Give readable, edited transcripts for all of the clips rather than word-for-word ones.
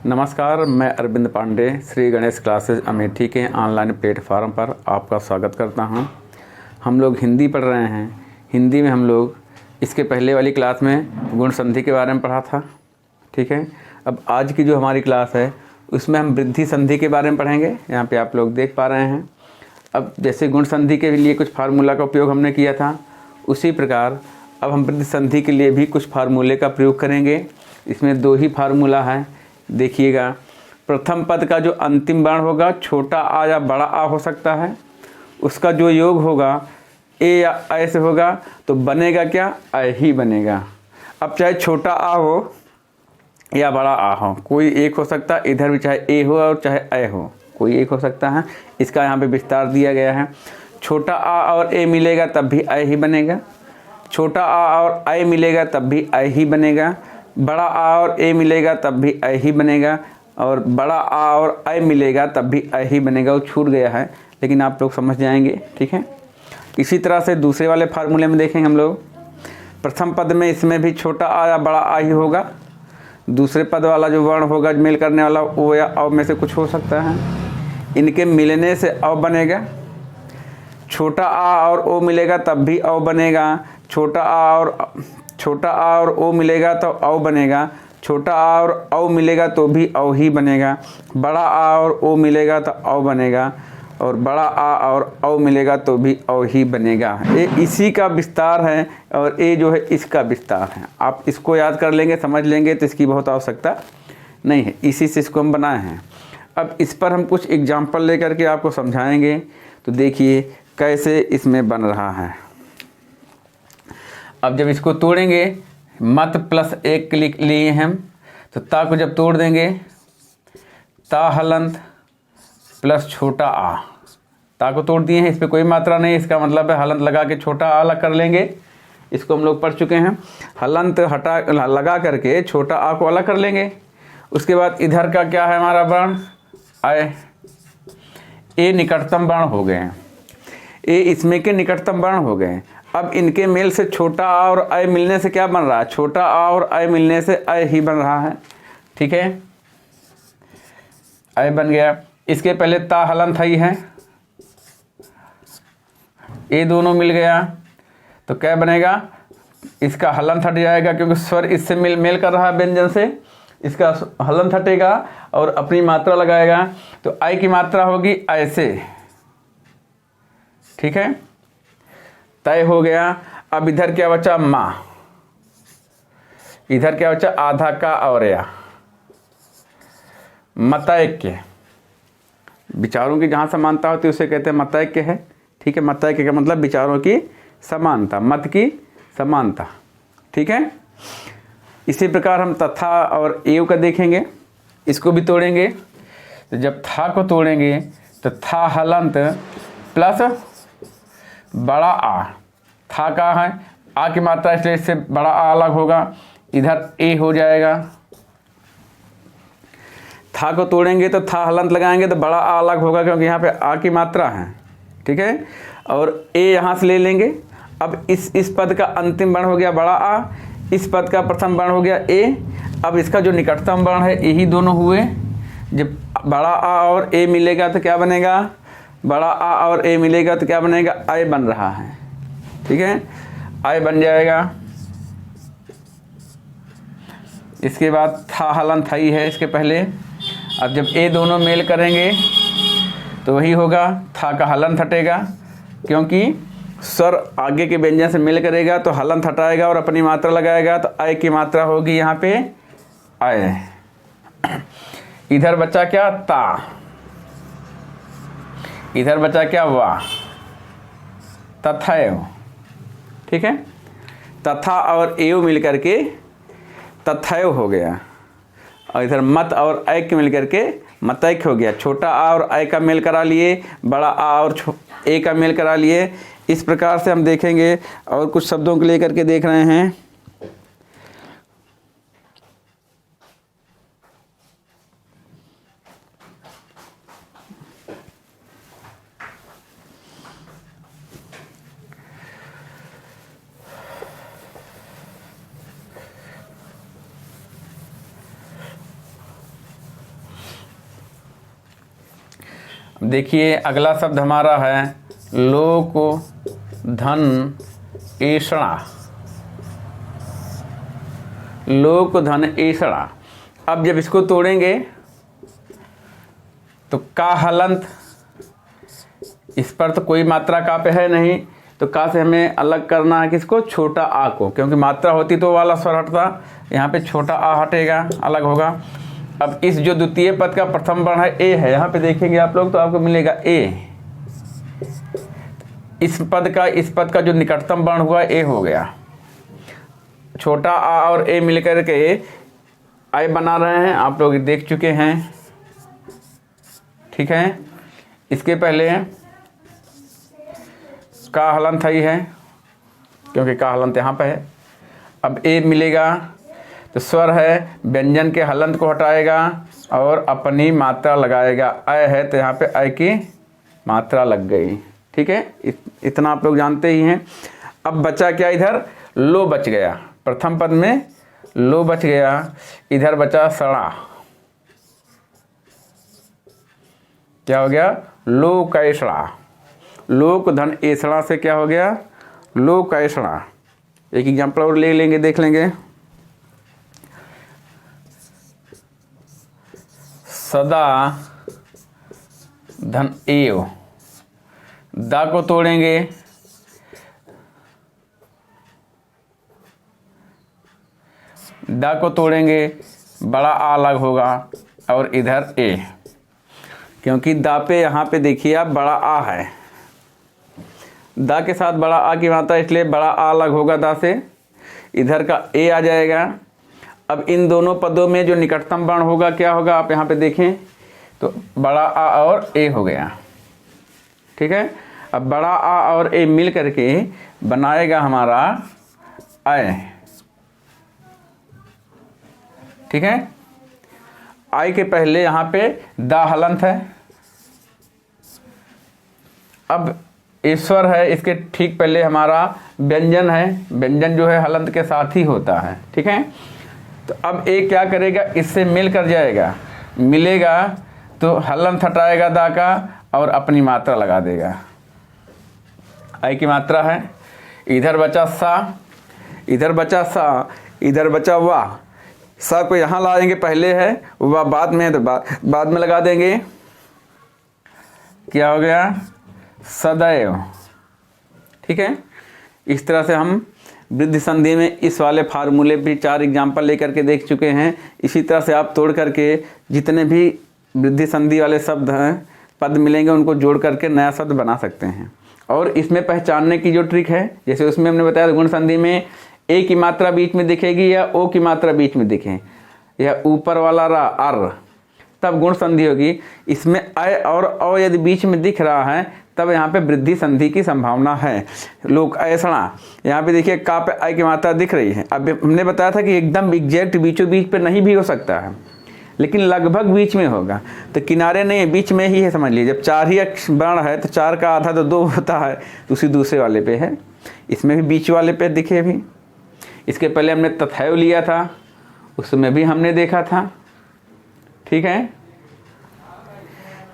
नमस्कार, मैं अरविंद पांडे श्री गणेश क्लासेस अमेठी के ऑनलाइन प्लेटफार्म पर आपका स्वागत करता हूं। हम लोग हिंदी पढ़ रहे हैं। हिंदी में हम लोग इसके पहले वाली क्लास में गुण संधि के बारे में पढ़ा था, ठीक है। अब आज की जो हमारी क्लास है उसमें हम वृद्धि संधि के बारे में पढ़ेंगे। यहाँ पे आप लोग देख पा रहे हैं। अब जैसे गुण संधि के लिए कुछ फार्मूला का उपयोग हमने किया था, उसी प्रकार अब हम वृद्धि संधि के लिए भी कुछ फार्मूले का प्रयोग करेंगे। इसमें दो ही फार्मूला है, देखिएगा। प्रथम पद का जो अंतिम वर्ण होगा छोटा आ या बड़ा आ हो सकता है, उसका जो योग होगा ए या ऐ से होगा तो बनेगा क्या, ऐ ही बनेगा। अब चाहे छोटा आ हो या बड़ा आ हो, कोई एक हो सकता है। इधर भी चाहे ए हो और चाहे ऐ हो, कोई एक हो सकता है। इसका यहाँ पे विस्तार दिया गया है। छोटा आ और ए मिलेगा तब भी ऐ ही बनेगा। छोटा आ और ऐ मिलेगा तब भी ऐ ही बनेगा। बड़ा आ और ए मिलेगा तब भी ऐ ही बनेगा। और बड़ा आ और ऐ मिलेगा तब भी ऐ ही बनेगा। वो छूट गया है लेकिन आप लोग समझ जाएंगे, ठीक है। इसी तरह से दूसरे वाले फार्मूले में देखेंगे हम लोग। प्रथम पद में इसमें भी छोटा आ या बड़ा आ ही होगा। दूसरे पद वाला जो वर्ण होगा मेल करने वाला, ओ या औ में से कुछ हो सकता है। इनके मिलने से औ बनेगा। छोटा आ और ओ मिलेगा तब भी औ बनेगा। छोटा आ और ओ मिलेगा तो औ बनेगा। छोटा आ और औ मिलेगा तो भी औ ही बनेगा। बड़ा आ और ओ मिलेगा तो औ बनेगा। और बड़ा आ और औ मिलेगा तो भी औ ही बनेगा। ये इसी का विस्तार है और ये जो है इसका विस्तार है। आप इसको याद कर लेंगे, समझ लेंगे तो इसकी बहुत आवश्यकता नहीं है। इसी से इसको हम बनाए हैं। अब इस पर हम कुछ एग्जाम्पल लेकर के आपको समझाएंगे। तो देखिए कैसे इसमें बन रहा है। अब जब इसको तोड़ेंगे, मत प्लस एक लिख लिए हम, तो ता को जब तोड़ देंगे, ता हलंत प्लस छोटा आ। ता को तोड़ दिए हैं, इस पर कोई मात्रा नहीं, इसका मतलब है हलंत लगा के छोटा आ अलग कर लेंगे। इसको हम लोग पढ़ चुके हैं। हलंत हटा लगा करके छोटा आ को अलग कर लेंगे। उसके बाद इधर का क्या है हमारा वर्ण, आए। ए निकटतम वर्ण हो गए हैं। ए इसमें के निकटतम वर्ण हो गए। अब इनके मेल से छोटा आ और ऐ मिलने से क्या बन रहा है, छोटा आ और ऐ मिलने से ऐ ही बन रहा है, ठीक है। ऐ बन गया। इसके पहले ता हलंत ही है, ये दोनों मिल गया तो क्या बनेगा, इसका हलंत हट जाएगा क्योंकि स्वर इससे मेल कर रहा है व्यंजन से। इसका हलंत हटेगा और अपनी मात्रा लगाएगा तो ऐ की मात्रा होगी ऐसे, ठीक है। तय हो गया। अब इधर क्या बचा, माँ। इधर क्या बचा, आधा का और या। मतैक्य, विचारों की जहाँ समानता होती है उसे कहते हैं मतैक्य है, ठीक है। मतैक्य का मतलब विचारों की समानता, मत की समानता, ठीक है। इसी प्रकार हम तथा और एव का देखेंगे। इसको भी तोड़ेंगे। तो जब था को तोड़ेंगे तो था हलंत प्लस बड़ा आ। था का है आ की मात्रा, इसलिए इससे बड़ा आ अलग होगा। इधर ए हो जाएगा। था को तोड़ेंगे तो था हलंत लगाएंगे तो बड़ा आ अलग होगा क्योंकि यहाँ पे आ की मात्रा है, ठीक है। और ए यहाँ से ले लेंगे। अब इस पद का अंतिम वर्ण हो गया बड़ा आ, इस पद का प्रथम वर्ण हो गया ए। अब इसका जो निकटतम वर्ण है यही दोनों हुए। जब बड़ा आ और ए मिलेगा तो क्या बनेगा, बड़ा आ और ए मिलेगा तो क्या बनेगा, ऐ बन रहा है, ठीक है। ऐ बन जाएगा। इसके बाद था हलंत ही है इसके पहले। अब जब ए दोनों मेल करेंगे तो वही होगा, था का हलंत हटेगा क्योंकि स्वर आगे के व्यंजन से मेल करेगा तो हलंत हटाएगा और अपनी मात्रा लगाएगा तो ऐ की मात्रा होगी यहाँ पे ऐ। इधर बचा क्या, ता। इधर बचा क्या, वाह। तथैव, ठीक है। तथा और एव मिल करके तथैव हो गया। और इधर मत और ऐक्य मिल करके मतैक्य हो गया। छोटा आ और ऐ का मेल करा लिए, बड़ा आ और ए का मेल करा लिए। इस प्रकार से हम देखेंगे और कुछ शब्दों को लेकर के देख रहे हैं। देखिए अगला शब्द हमारा है लोक धन ऐषणा। लोक धन ऐषणा। अब जब इसको तोड़ेंगे तो का हलंत, इस पर तो कोई मात्रा का पे है नहीं, तो का से हमें अलग करना है किसको, छोटा आ को, क्योंकि मात्रा होती तो वाला स्वर हटता, यहाँ पे छोटा आ हटेगा, अलग होगा। अब इस जो द्वितीय पद का प्रथम वर्ण है ए है, यहाँ पे देखेंगे आप लोग तो आपको मिलेगा ए। इस पद का जो निकटतम वर्ण हुआ ए हो गया। छोटा आ और ए मिलकर के आई बना रहे हैं, आप लोग देख चुके हैं, ठीक है। इसके पहले का हलंत ही है, क्योंकि का हलंत यहाँ पे है। अब ए मिलेगा तो स्वर है, व्यंजन के हलंत को हटाएगा और अपनी मात्रा लगाएगा। अय है तो यहाँ पे अय की मात्रा लग गई, ठीक है। इतना आप लोग जानते ही हैं। अब बचा क्या, इधर लो बच गया, प्रथम पद में लो बच गया, इधर बचा सड़ा। क्या हो गया, लोक ऐषणा। लोक धन ऐषणा से क्या हो गया, लोक ऐषणा। एक एग्जाम्पल और ले लेंगे, देख लेंगे। सदा धन एव, दा को तोड़ेंगे, दा को तोड़ेंगे, बड़ा आ अलग होगा और इधर ए, क्योंकि दा पे यहाँ पे देखिए आप बड़ा आ है, दा के साथ बड़ा आ की मात्रा, इसलिए बड़ा आ अलग होगा दा से, इधर का ए आ जाएगा। अब इन दोनों पदों में जो निकटतम वर्ण होगा क्या होगा, आप यहाँ पे देखें तो बड़ा आ और ए हो गया, ठीक है। अब बड़ा आ और ए मिल करके बनाएगा हमारा अय, ठीक है। आई के पहले यहाँ पे दा हलंत है। अब ईश्वर है, इसके ठीक पहले हमारा व्यंजन है, व्यंजन जो है हलंत के साथ ही होता है, ठीक है। तो अब ए क्या करेगा, इससे मिल कर जाएगा, मिलेगा तो हलंत हटाएगा दा का और अपनी मात्रा लगा देगा। आई की मात्रा है, इधर बचा सा, इधर बचा सा, इधर बचा वाह। सा को यहाँ लाएंगे, पहले है, वाह बाद में है तो बाद में लगा देंगे। क्या हो गया, सदैव, ठीक है। इस तरह से हम वृद्धि संधि में इस वाले फार्मूले भी 4 एग्जाम्पल लेकर के देख चुके हैं। इसी तरह से आप तोड़ करके जितने भी वृद्धि संधि वाले शब्द हैं, पद मिलेंगे, उनको जोड़ करके नया शब्द बना सकते हैं। और इसमें पहचानने की जो ट्रिक है, जैसे उसमें हमने बताया गुण संधि में ए की मात्रा बीच में दिखेगी या ओ की मात्रा बीच में दिखे, या ऊपर वाला रा अर, तब गुण संधि होगी। इसमें अय और अ यदि बीच में दिख रहा है तब यहाँ पे वृद्धि संधि की संभावना है। लोक ऐषणा, यहाँ पे देखिए का पे अय की मात्रा दिख रही है। अब हमने बताया था कि एकदम एग्जैक्ट बीचों बीच पे नहीं भी हो सकता है, लेकिन लगभग बीच में होगा। तो किनारे नहीं, बीच में ही है, समझ लीजिए। जब 4 ही वर्ण है तो 4 का आधा तो 2 होता है, तो उसी दूसरे वाले पे है। इसमें भी बीच वाले पे दिखे भी। इसके पहले हमने तथैव लिया था, उसमें भी हमने देखा था, ठीक है।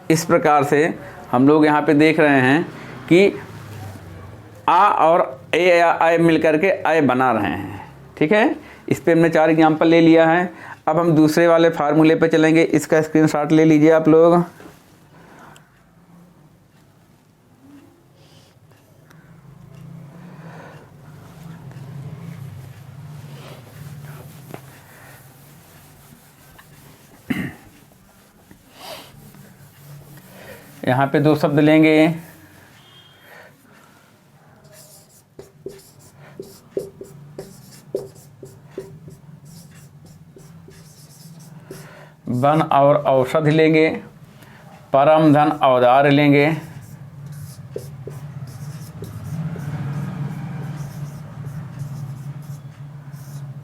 इस प्रकार से हम लोग यहाँ पे देख रहे हैं कि आ और ए या अय मिलकर के अय बना रहे हैं, ठीक है। इस पे हमने 4 एग्जाम्पल ले लिया है। अब हम दूसरे वाले फार्मूले पे चलेंगे, इसका स्क्रीनशॉट ले लीजिए आप लोग। यहाँ पे 2 शब्द लेंगे, वन और औषध लेंगे, परम धन औदार लेंगे,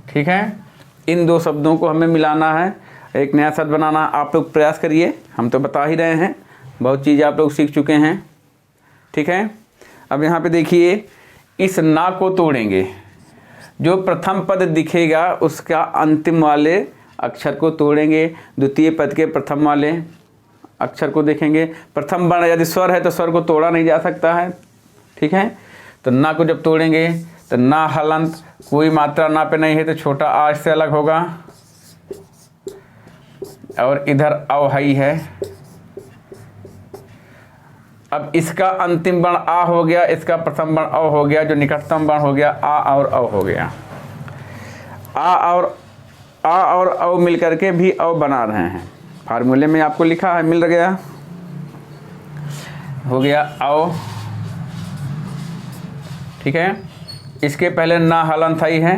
ठीक है। इन 2 शब्दों को हमें मिलाना है, एक नया शब्द बनाना। आप लोग प्रयास करिए, हम तो बता ही रहे हैं, बहुत चीज़ें आप लोग सीख चुके हैं, ठीक है। अब यहाँ पे देखिए, इस ना को तोड़ेंगे, जो प्रथम पद दिखेगा उसका अंतिम वाले अक्षर को तोड़ेंगे, द्वितीय पद के प्रथम वाले अक्षर को देखेंगे। प्रथम वर्ण यदि स्वर है तो स्वर को तोड़ा नहीं जा सकता है, ठीक है। तो ना को जब तोड़ेंगे तो ना हलंत, कोई मात्रा ना पे नहीं है तो छोटा आ से अलग होगा, और इधर अवहई है। अब इसका अंतिम वर्ण आ हो गया, इसका प्रथम वर्ण अव हो गया, जो निकटतम वर्ण हो गया आ और अव हो गया। आ और अव मिल करके भी अव बना रहे हैं। फार्मूले में आपको लिखा है, मिल गया, हो गया अव, ठीक है। इसके पहले ना हलंत आई है,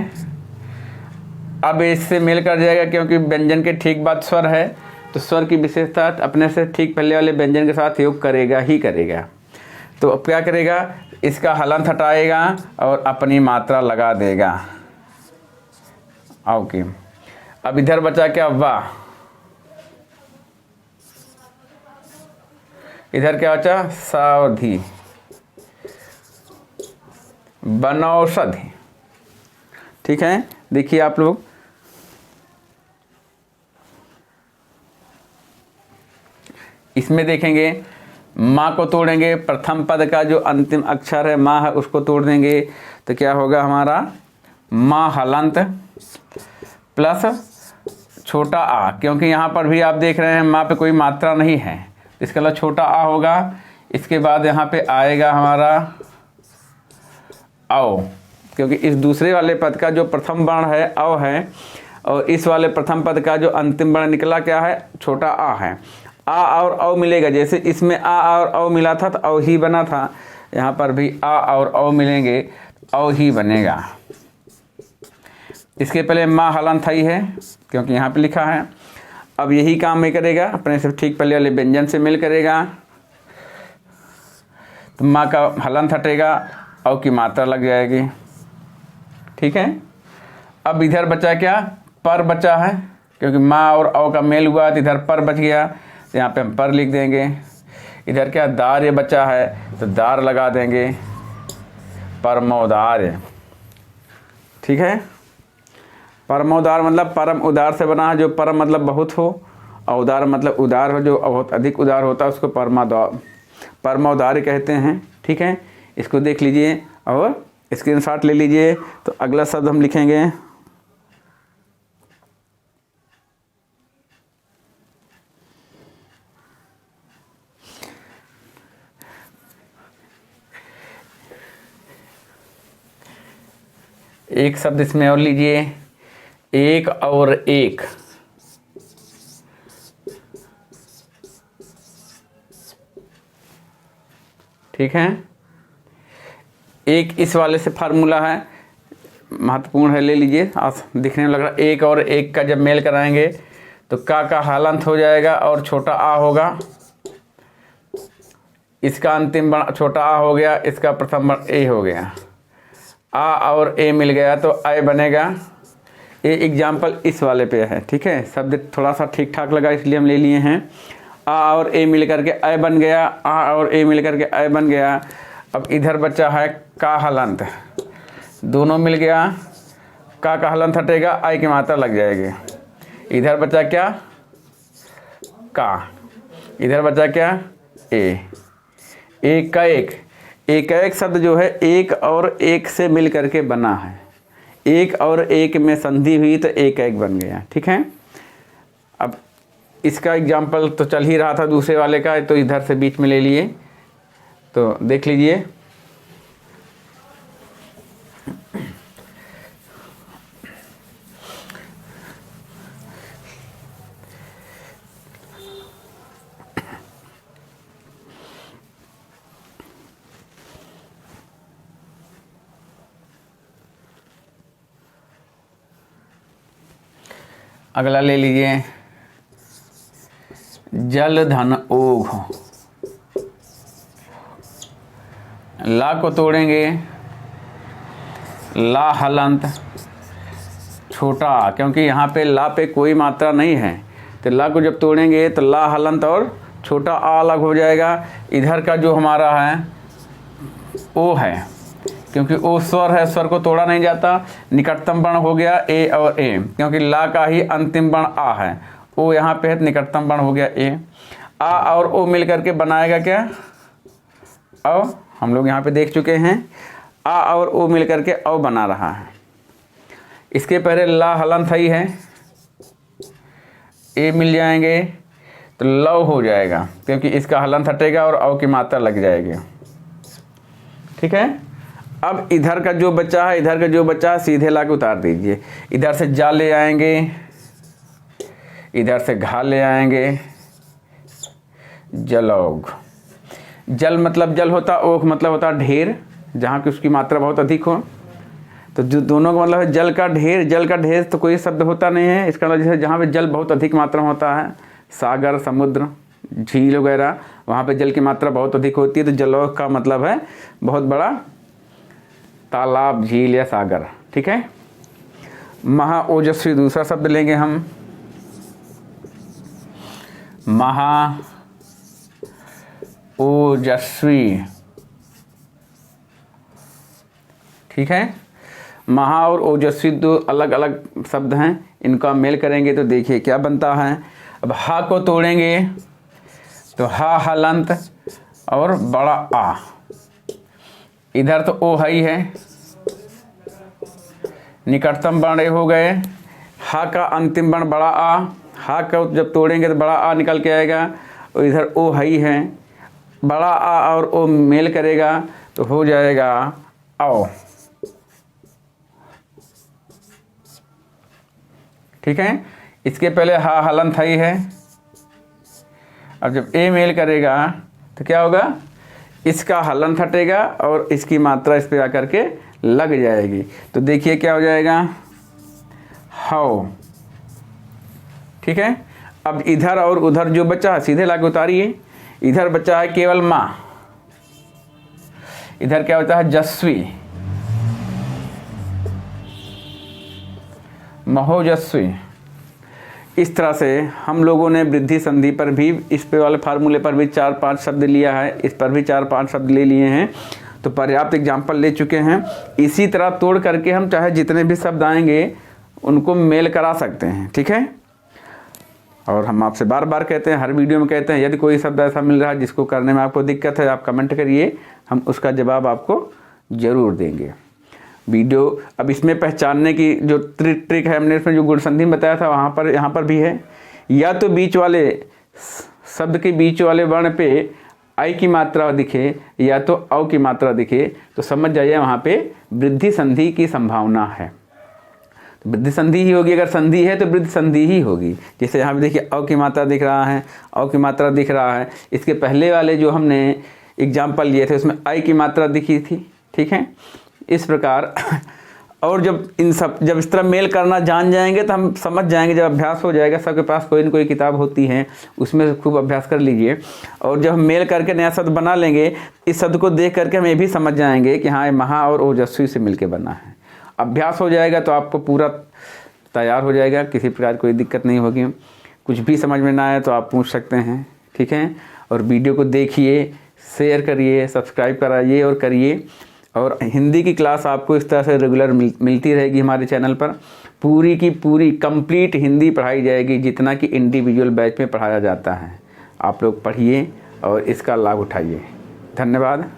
अब इससे मिल कर जाएगा क्योंकि व्यंजन के ठीक बाद स्वर है, तो स्वर की विशेषता अपने से ठीक पहले वाले व्यंजन के साथ योग करेगा ही करेगा। तो अब क्या करेगा, इसका हलंत हटाएगा और अपनी मात्रा लगा देगा अव की। अब इधर बचा क्या, वाह, इधर क्या बचा, सावधि, बनौषधि, ठीक है। देखिए आप लोग, इसमें देखेंगे माँ को तोड़ेंगे, प्रथम पद का जो अंतिम अक्षर है माँ है उसको तोड़ देंगे, तो क्या होगा हमारा, माँ हलंत प्लस छोटा आ, क्योंकि यहाँ पर भी आप देख रहे हैं माँ पे कोई मात्रा नहीं है, इसका मतलब छोटा आ होगा। इसके बाद यहाँ पे आएगा हमारा अव, क्योंकि इस दूसरे वाले पद का जो प्रथम वर्ण है अव है, और इस वाले प्रथम पद का जो अंतिम वर्ण निकला क्या है, छोटा आ है। आ और अव मिलेगा, जैसे इसमें आ और अव मिला था तो अव ही बना था, यहाँ पर भी आ और अव मिलेंगे, अव ही बनेगा। इसके पहले माँ हलंत आई है क्योंकि यहाँ पे लिखा है। अब यही काम में करेगा, अपने से ठीक पहले वाले व्यंजन से मिल करेगा, तो माँ का हलंत हटेगा, अव की मात्रा लग जाएगी, ठीक है। अब इधर बचा क्या, पर बचा है, क्योंकि माँ और अव का मेल हुआ तो इधर पर बच गया, तो यहाँ पे हम पर लिख देंगे। इधर क्या, दार्य बचा है तो दार लगा देंगे, परमोदार्य, ठीक है। परमोदार मतलब परम उदार से बना है, जो परम मतलब बहुत हो, और उदार मतलब उदार हो, जो बहुत अधिक उदार होता है उसको परमोदार्य कहते हैं, ठीक है। इसको देख लीजिए और स्क्रीनशॉट ले लीजिए। तो अगला शब्द हम लिखेंगे एक शब्द इसमें और लीजिए, एक और एक, ठीक है। एक इस वाले से फार्मूला है, महत्वपूर्ण है, ले लीजिए। आप दिखने में लग रहा है, एक और एक का जब मेल कराएंगे तो का हलंत हो जाएगा और छोटा आ होगा, इसका अंतिम वर्ण छोटा आ हो गया, इसका प्रथम वर्ण ए हो गया, आ और ए मिल गया तो ए बनेगा। ये एग्जाम्पल इस वाले पे है, ठीक है। शब्द थोड़ा सा ठीक ठाक लगा इसलिए हम ले लिए हैं। आ और ए मिल करके ए बन गया, आ और ए मिल करके ए बन गया। अब इधर बचा है का हलंत, दोनों मिल गया, का हलंत हटेगा, आई की मात्रा लग जाएगी। इधर बचा क्या, का, इधर बचा क्या, ए, एक का एक शब्द जो है एक और एक से मिल करके बना है, एक और एक में संधि हुई तो एक बन गया, ठीक है। अब इसका एग्जाम्पल तो चल ही रहा था दूसरे वाले का, तो इधर से बीच में ले लिए, तो देख लीजिए। अगला ले लीजिए, जल धन ओघ, ला को तोड़ेंगे, ला हलंत छोटा, क्योंकि यहाँ पे ला पे कोई मात्रा नहीं है, तो ला को जब तोड़ेंगे तो ला हलंत और छोटा आ अलग हो जाएगा। इधर का जो हमारा है ओ है, क्योंकि ओ स्वर है, स्वर को तोड़ा नहीं जाता। निकटतम वर्ण हो गया ए और ए, क्योंकि ला का ही अंतिम वर्ण आ है, ओ यहाँ पे है, निकटतम वर्ण हो गया ए। आ और ओ मिल करके बनाएगा क्या, औ। हम लोग यहाँ पे देख चुके हैं आ और ओ मिल करके औ बना रहा है। इसके पहले ला हलंत ही है, ए मिल जाएंगे तो लव हो जाएगा, क्योंकि इसका हलंत हटेगा और औ की मात्रा लग जाएगी। ठीक है। अब इधर का जो बच्चा है, इधर का जो बच्चा है सीधे ला के उतार दीजिए। इधर से जा ले आएंगे, इधर से घा ले आएंगे, जलौघ। जल मतलब जल होता, ओख मतलब होता ढेर, जहाँ की उसकी मात्रा बहुत अधिक हो। तो जो दोनों का मतलब है जल का ढेर। जल का ढेर तो कोई शब्द होता नहीं है, इसका मतलब जैसे जहाँ पे जल बहुत अधिक मात्रा में होता है, सागर, समुद्र, झील वगैरह, वहाँ पे जल की मात्रा बहुत अधिक होती है। तो जलौघ का मतलब है बहुत बड़ा तालाब, झील या सागर। ठीक है। महा ओजस्वी दूसरा शब्द लेंगे हम, महा ओजस्वी। ठीक है। महा और ओजस्वी दो अलग अलग शब्द हैं, इनका मेल करेंगे तो देखिए क्या बनता है। अब हा को तोड़ेंगे तो हा हलंत और बड़ा आ। इधर तो ओ ही है, निकटतम वर्ण हो गए। हा का अंतिम वर्ण बड़ा आ, हा को जब तोड़ेंगे तो बड़ा आ निकल के आएगा, और इधर ओ ही है, बड़ा आ और ओ मेल करेगा तो हो जाएगा औ। ठीक है। इसके पहले हा हलंत ही है। अब जब ए मेल करेगा तो क्या होगा, इसका हलंत हटेगा और इसकी मात्रा इस पे आकर के लग जाएगी। तो देखिए क्या हो जाएगा, हाउ। ठीक है। अब इधर और उधर जो बच्चा है सीधे लाके उतारिए। इधर बच्चा है केवल माँ, इधर क्या होता है जस्वी, महोजस्वी। इस तरह से हम लोगों ने वृद्धि संधि पर भी, इस पे वाले फार्मूले पर भी 4-5 शब्द लिया है, इस पर भी 4-5 शब्द ले लिए हैं, तो पर्याप्त एग्जाम्पल ले चुके हैं। इसी तरह तोड़ करके हम चाहे जितने भी शब्द आएंगे उनको मेल करा सकते हैं। ठीक है। और हम आपसे बार बार कहते हैं, हर वीडियो में कहते हैं, यदि कोई शब्द ऐसा मिल रहा है जिसको करने में आपको दिक्कत है, आप कमेंट करिए, हम उसका जवाब आपको ज़रूर देंगे। वीडियो अब इसमें पहचानने की जो ट्रिक है, हमने इसमें जो गुण संधि बताया था वहाँ पर, यहाँ पर भी है। या तो बीच वाले शब्द के बीच वाले वर्ण पे आई की मात्रा दिखे या तो औ की मात्रा दिखे, तो समझ जाइए वहाँ पे वृद्धि संधि की संभावना है। तो वृद्धि संधि ही होगी, अगर संधि है तो वृद्धि संधि ही होगी। जैसे यहाँ पे देखिए औ की मात्रा दिख रहा है, औ की मात्रा दिख रहा है। इसके पहले वाले जो हमने एग्जाम्पल लिए थे उसमें आई की मात्रा दिखी थी। ठीक है। इस प्रकार और जब इस तरह मेल करना जान जाएंगे तो हम समझ जाएंगे, जब अभ्यास हो जाएगा, सबके पास कोई न कोई किताब होती है, उसमें से खूब अभ्यास कर लीजिए। और जब हम मेल करके नया शब्द बना लेंगे, इस शब्द को देख करके हम ये भी समझ जाएंगे कि हाँ ये महा और ओजस्वी से मिलके बना है। अभ्यास हो जाएगा तो आपको पूरा तैयार हो जाएगा, किसी प्रकार कोई दिक्कत नहीं होगी। कुछ भी समझ में ना आए तो आप पूछ सकते हैं। ठीक है। और वीडियो को देखिए, शेयर करिए, सब्सक्राइब कराइए और करिए। और हिंदी की क्लास आपको इस तरह से रेगुलर मिलती रहेगी हमारे चैनल पर। पूरी की पूरी कंप्लीट हिंदी पढ़ाई जाएगी, जितना कि इंडिविजुअल बैच में पढ़ाया जाता है। आप लोग पढ़िए और इसका लाभ उठाइए। धन्यवाद।